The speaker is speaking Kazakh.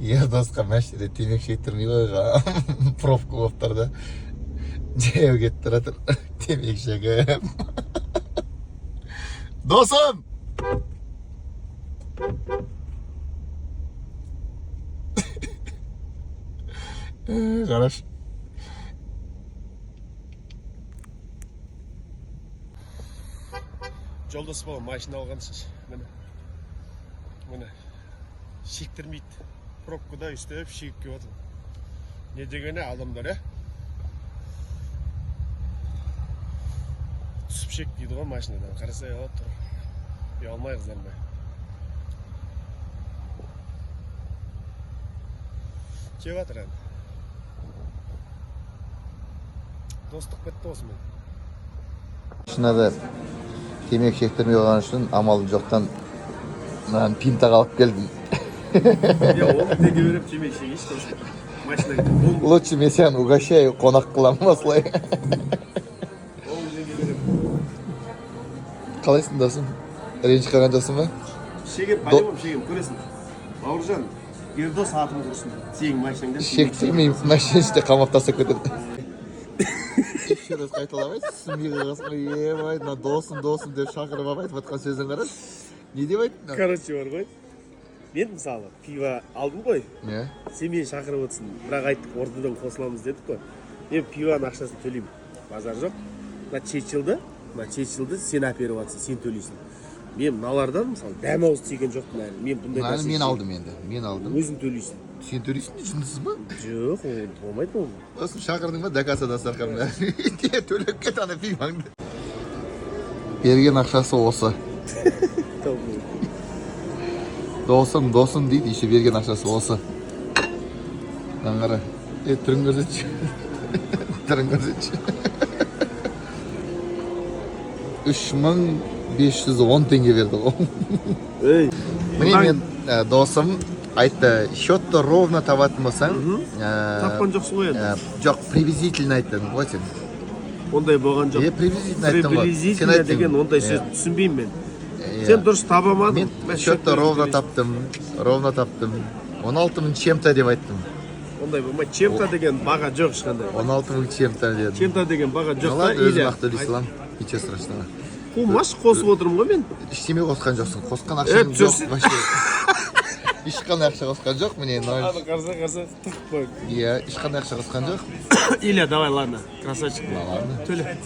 Ердосқа мәшіде темек шектірмей қойған пробка болып тұр да. Жаяу кетіп тұратыр. Темек шегіп. Досым! Қараш. Жолдас бала машина алғансыз. Міне. Шектірмейді. Пробкада үстеп шегіп кеп отыр. Не дегені адамдар, түсіп шек дейді ғой машинадан. Қарасай алып тұр. Ұялмай қызармай. Кеп жатыр енді. Достық бітті осымен. Шынада темек шектірмей қойған үшін амалым жоқтан пинтаға алып келдім. Ол теге беріп темек шегейші достық. Машина кетіп. Лучше мен сені угощаю, қонақ қыламын осылай. Ол теге беріп. Қалайсың досым? Ренжіп қалған жоқсың ба? Шегем, пойдем шегем, көресің. Бауыржан, Ердос атым құрсын. Сенің машинаңда Шектірмеймін, машина іште қамап тастап кетеді. Еще раз қайталабайсың, түсінбей қалғансың. Ебай, мына досым деп шақырып алып айтып жатқан сөзің қараш. Не деп айттың? Короче бар ғой. Мен мысалы пиво алдым ғой. Сен мені шақырып отырсың. Бірақ айттық, ортадан қосыламыз дедік қой. Мен пивоның ақшасын төлеймін. Базар жоқ. Мына чечилді сен әперіп жатсың, сен төлейсің. Мен мыналардан мысалы дәм ауыз тиген жоқпын әлі. Мен бұндай нәрсе. Мен алдым енді. Мен алдым. Өзің төлейсің. Сен төлейсің түсіндіңіз ба? Жоқ, болмайды ол. Осыны шақырдың ба? Дакасада сарқамда. Төлеп кет ана пиваңды. Берген ақшасы осы. Досым дейді, еще берген ақшасы осы. Қара. Түрін көрсетші. Түрін көрсетші. 3510 теңге берді ғой. Міне мен досым айтты, счетты ровно табатын болсаң. Тапқан жоқсың ғой енді. Жоқ, приблизительно айттың ғой сен. Ондай болған жоқ. Приблизительно айттың ғой. Приблизительно деген ондай сөз түсінбеймін мен. Сен дұрыс табамадың. Мен счетты ровно таптым. 16 000 чем-то деп айттым. Ондай болмайды. Чем-то деген баға жоқ ешқандай. 16 000 чем-то дедім. Чем-то деген баға жоқ та. Өзім ақты дей салам. Ничего страшного. Қумаш, қосып отырмын ғой мен. Ештеме қосқан жоқсың. Қосқан ақшаң жоқ. Ешқандай ақша қосқан жоқ. Міне 0. Қарса, тықпа. Иә, ешқандай ақша қосқан жоқ. Илья, давай, ладно. Красавчик. Ладно. Төле.